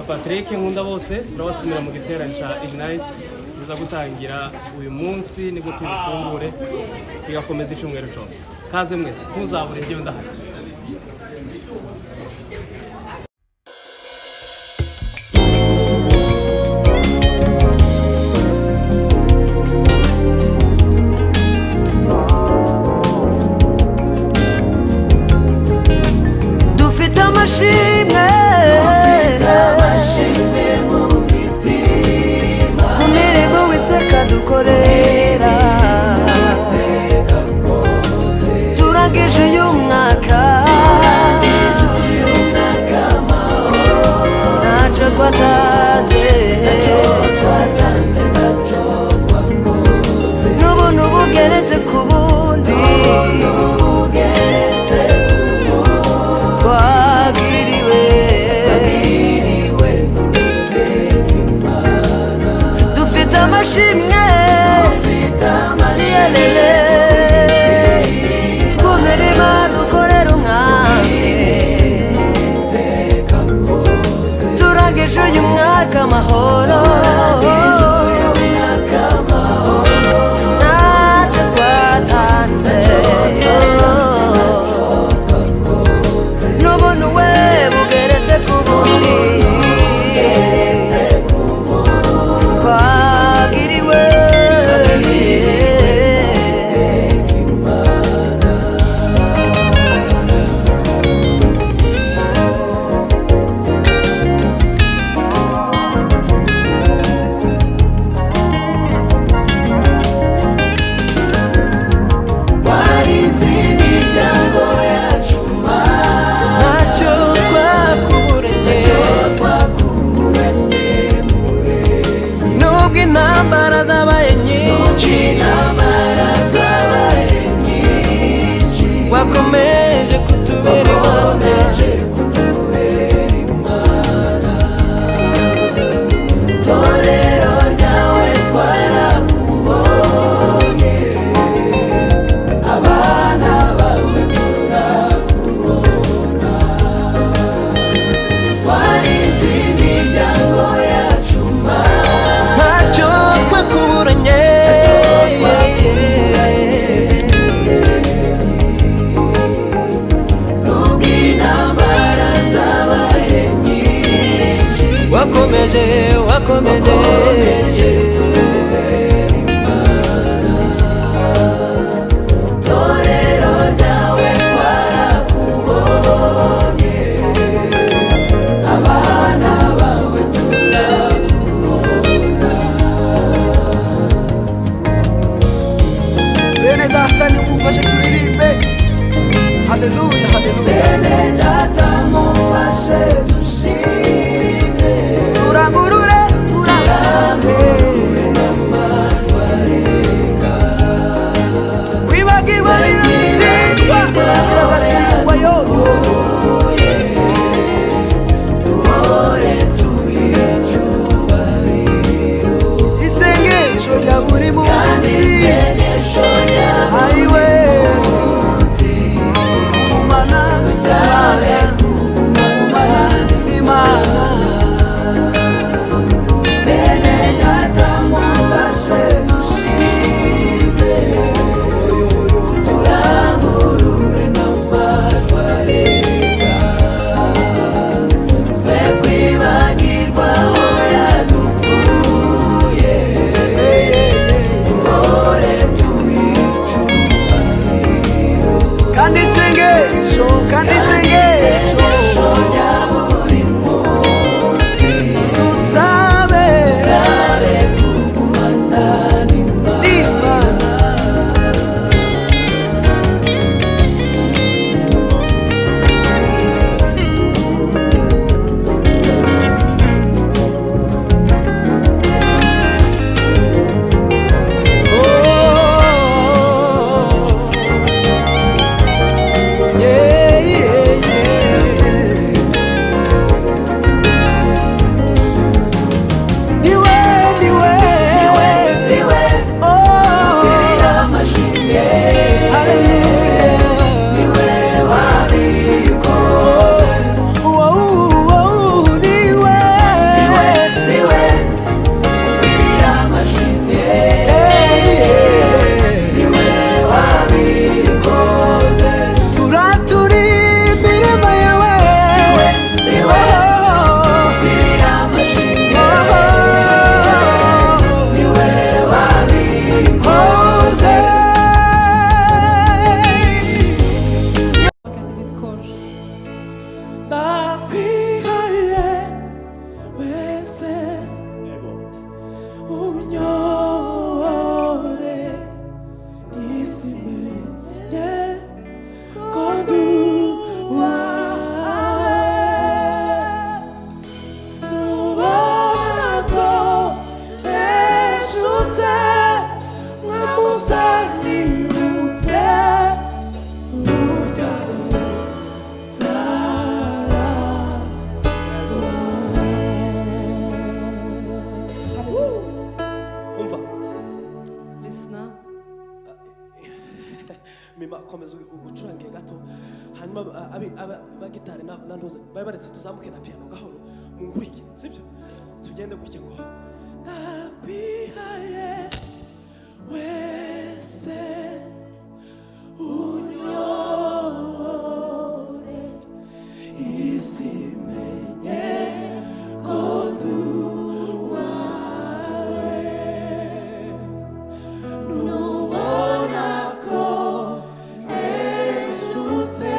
Patrick nkunda bose turabatumira mu giterane cya Ignite tuza gutangira uyu munsi nibwo tubifungure bigakomeza icyumweru cyose. Kaze mwese ntuzabure njyewe ndahari. Dufite amashimwe ku mirimo Uwiteka dukorera, turangije uyu mwaka ntacyo twatanze, n'ubuntu bugeretse ku bundi twagiriwe. Dufite amashimwe yelele ku mirimo dukorera umwami, turangije uyu mwaka amahoro, ntacyo twatanze, n'ubuntu we bugeretse ku bundi twagiriwe. Ntacyo twakuburanye, nubwo intambara zabaye nyinshi wakomeje kutubera Imana. Torero ryawe twarakubonye, abana bawe turakubona, warinze imiryango yacu Mana, ntacyo twakuburanye, nubwo intambara zabaye nyinshi wakomeje kutubera Imana. Torero ryawe twarakubonye, abana bawe turakubona. Bene data nimumfashe turirimbe haleluya haleluya. Bene data mumfashe dushime, turangurure n'amajwi arenga, Kwibagirwa biratsindwa biragatsindwa yoye, duhore tuyicubahiro, isengesho rya buri kandi munsi isengesho rya buri ayiwe munsi umana dusabe kugumana n'Imana. Bene data mumfashe dushime, turangurure n'amajwi arenga, twe kwibagirwa aho yadukuye, duhore tuyicubahiro, Kandi isengesho rya buri munsi dusabe kugumana n'Imana. yeah, yeah, mima komeza ucurangiye gato hanyuma abagitari na ntuze bari baretse tuzamuke na piano gahoro munkurike sibyo tugende gutya ngo nakwihaye wese unyore isi menye ko nduwawe nubona ko esutse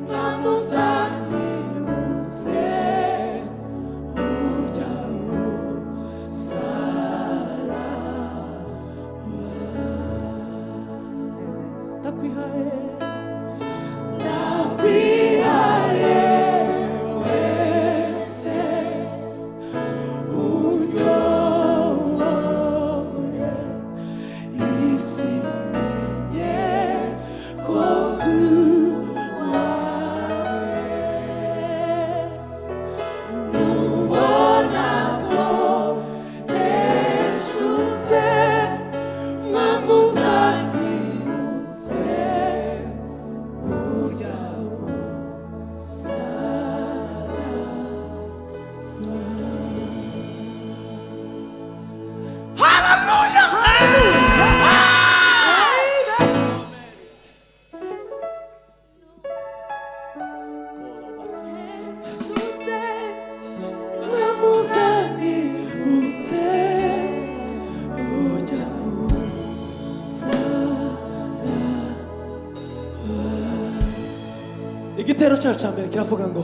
nkamuzanibutse urya musara nakwihaye wese unyore isi menye ko nduwawe nubona ko eshutse nkamuzanibutse urya igitero cyacu cya mbere kiravuga ngo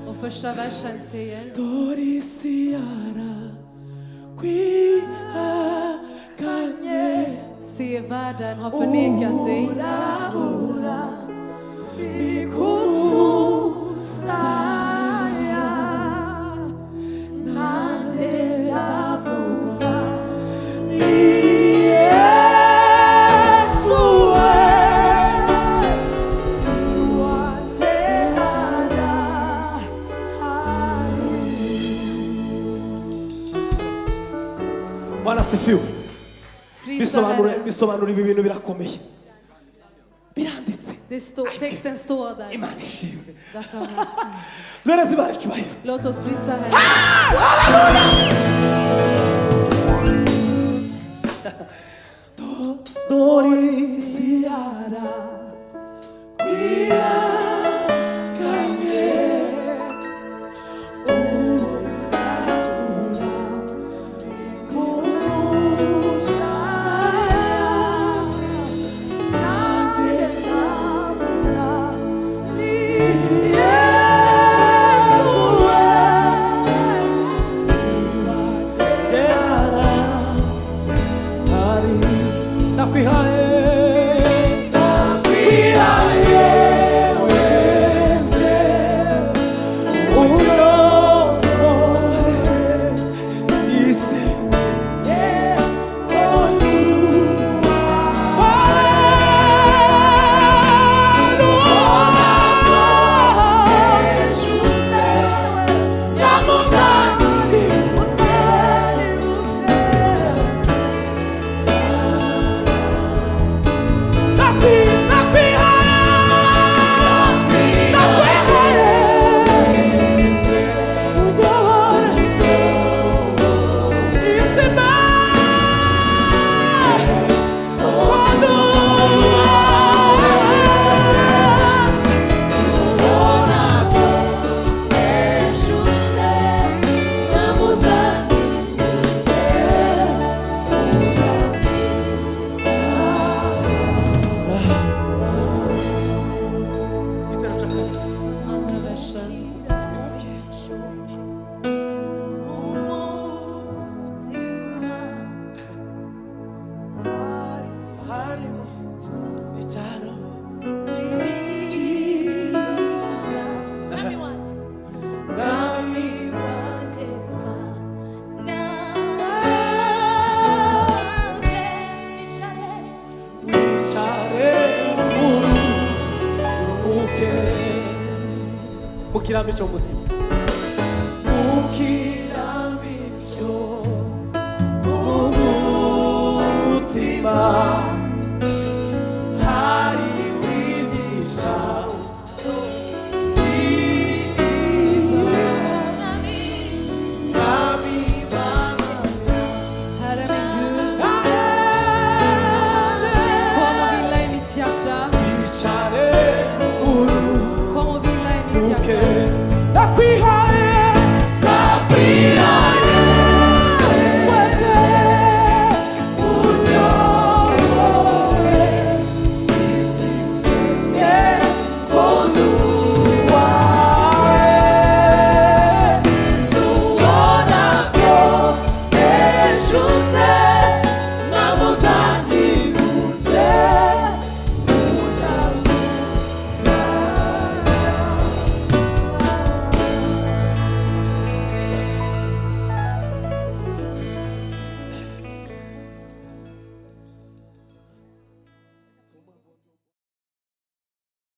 Och första versen säger dorisiara kwihakanye se världen har förnekat dig bikumusaya nanjye ndavuga ni Yesu we Bwana sifiwe. Prisa Herren. Bisobanura ibi bintu birakomeye. Biranditse. Texten står där. Imana ishimwe. Där framme. Dore zibara icyubahiro. Låt oss prisa Herren. Dorisiara kwihakanye mu kirambi cyo mutima